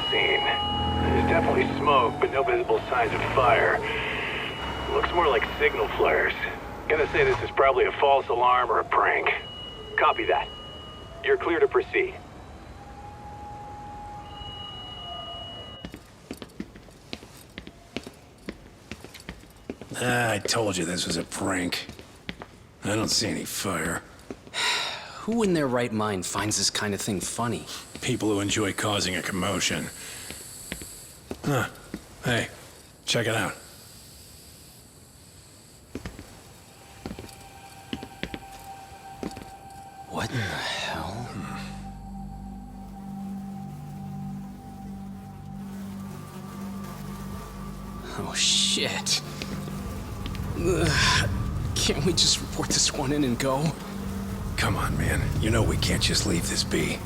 scene. There's definitely smoke, but no visible signs of fire. Looks more like signal flares. Gonna say this is probably a false alarm or a prank. Copy that. You're clear to proceed. I told you this was a prank. I don't see any fire. Who in their right mind finds this kind of thing funny? People who enjoy causing a commotion. Huh. Hey, check it out. What the hell? Oh, shit. Ugh. Can't we just report this one in and go? Come on, man. You know we can't just leave this be.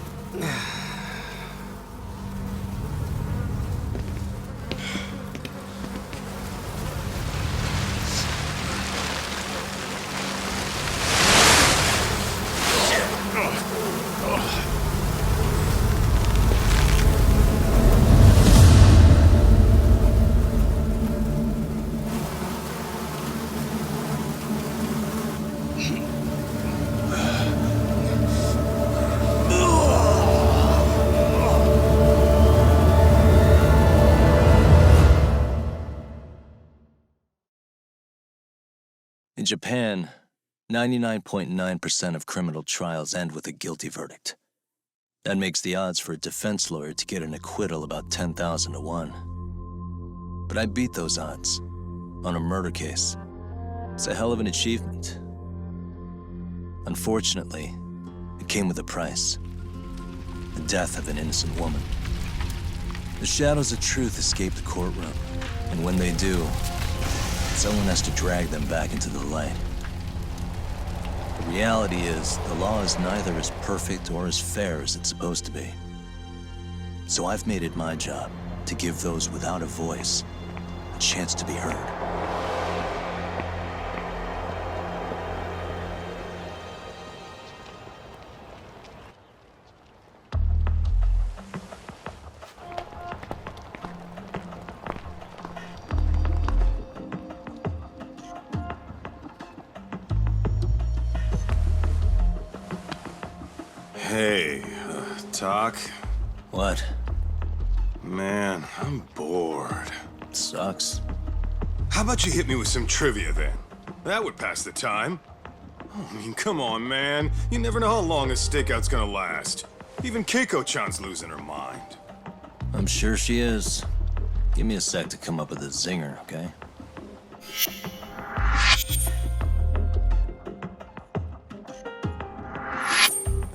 In Japan, 99.9% of criminal trials end with a guilty verdict. That makes the odds for a defense lawyer to get an acquittal about 10,000 to 1. But I beat those odds on a murder case. It's a hell of an achievement. Unfortunately, it came with a price. The death of an innocent woman. The shadows of truth escape the courtroom, and when they do, someone has to drag them back into the light. The reality is, the law is neither as perfect or as fair as it's supposed to be. So I've made it my job to give those without a voice a chance to be heard. Hey, Doc? What? Man, I'm bored. Sucks. How about you hit me with some trivia then? That would pass the time. Oh, I mean, come on, man. You never know how long a stakeout's gonna last. Even Keiko-chan's losing her mind. I'm sure she is. Give me a sec to come up with a zinger, okay?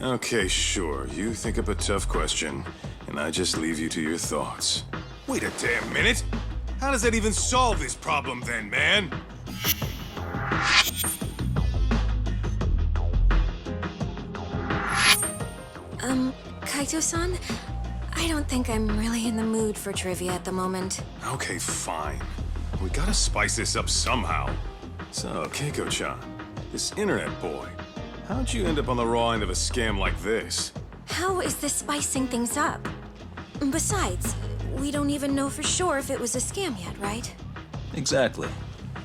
Okay, sure. You think up a tough question, and I just leave you to your thoughts. Wait a damn minute! How does that even solve this problem then, man? Kaito-san? I don't think I'm really in the mood for trivia at the moment. Okay, fine. We gotta spice this up somehow. So, Keiko-chan, this internet boy, how'd you end up on the raw end of a scam like this? How is this spicing things up? Besides, we don't even know for sure if it was a scam yet, right? Exactly.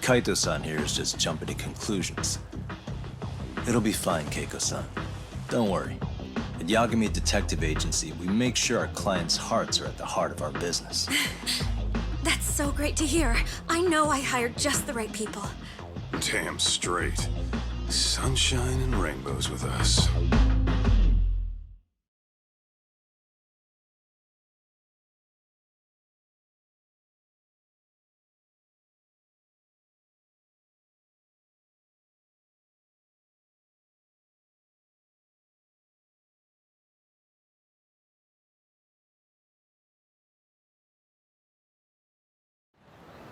Kaito-san here is just jumping to conclusions. It'll be fine, Keiko-san. Don't worry. At Yagami Detective Agency, we make sure our clients' hearts are at the heart of our business. That's so great to hear. I know I hired just the right people. Damn straight. Sunshine and rainbows with us.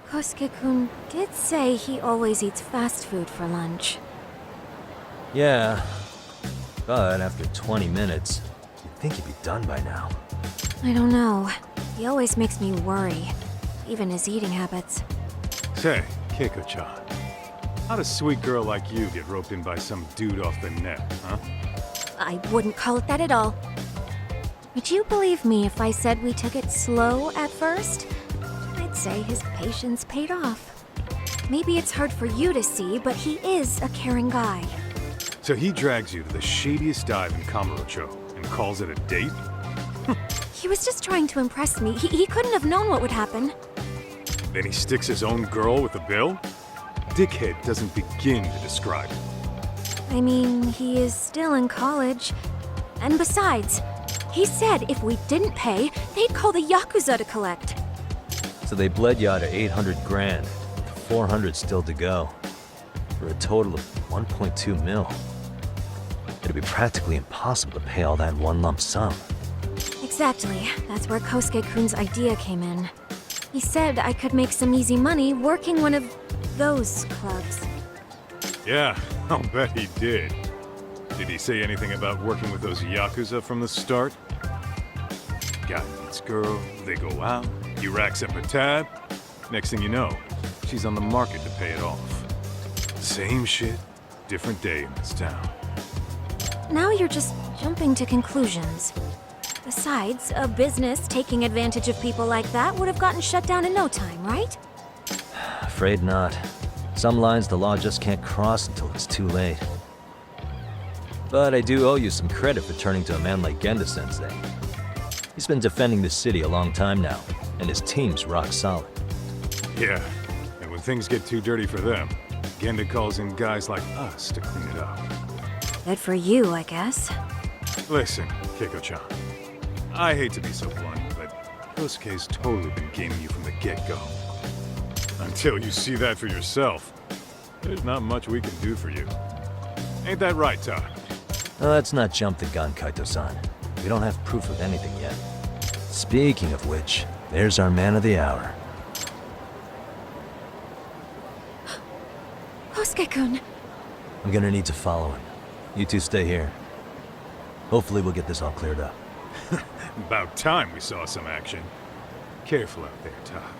Kosuke-kun did say he always eats fast food for lunch. Yeah, but after 20 minutes, you'd think he'd be done by now. I don't know. He always makes me worry. Even his eating habits. Say, Keiko-chan, how does a sweet girl like you get roped in by some dude off the net, huh? I wouldn't call it that at all. Would you believe me if I said we took it slow at first? I'd say his patience paid off. Maybe it's hard for you to see, but he is a caring guy. So he drags you to the shadiest dive in Kamurocho and calls it a date? He was just trying to impress me. He couldn't have known what would happen. Then he sticks his own girl with the bill? Dickhead doesn't begin to describe it. I mean, he is still in college. And besides, he said if we didn't pay, they'd call the Yakuza to collect. So they bled you out of 800 grand, with 400 still to go, for a total of 1.2 mil. It'd be practically impossible to pay all that in one lump sum. Exactly. That's where Kosuke-kun's idea came in. He said I could make some easy money working one of those clubs. Yeah, I'll bet he did. Did he say anything about working with those Yakuza from the start? Guy meets girl, they go out, he racks up a tab. Next thing you know, she's on the market to pay it off. Same shit, different day in this town. Now you're just jumping to conclusions. Besides, a business taking advantage of people like that would have gotten shut down in no time, right? Afraid not. Some lines the law just can't cross until it's too late. But I do owe you some credit for turning to a man like Genda-sensei. He's been defending this city a long time now, and his team's rock solid. Yeah, and when things get too dirty for them, Genda calls in guys like us to clean it up. Good for you, I guess. Listen, Keiko-chan. I hate to be so blunt, but Kosuke's totally been gaming you from the get-go. Until you see that for yourself, there's not much we can do for you. Ain't that right, Todd? Let's not jump the gun, Kaito-san. We don't have proof of anything yet. Speaking of which, there's our man of the hour. Kosuke-kun. I'm gonna need to follow him. You two stay here. Hopefully we'll get this all cleared up. About time we saw some action. Careful out there, Talk.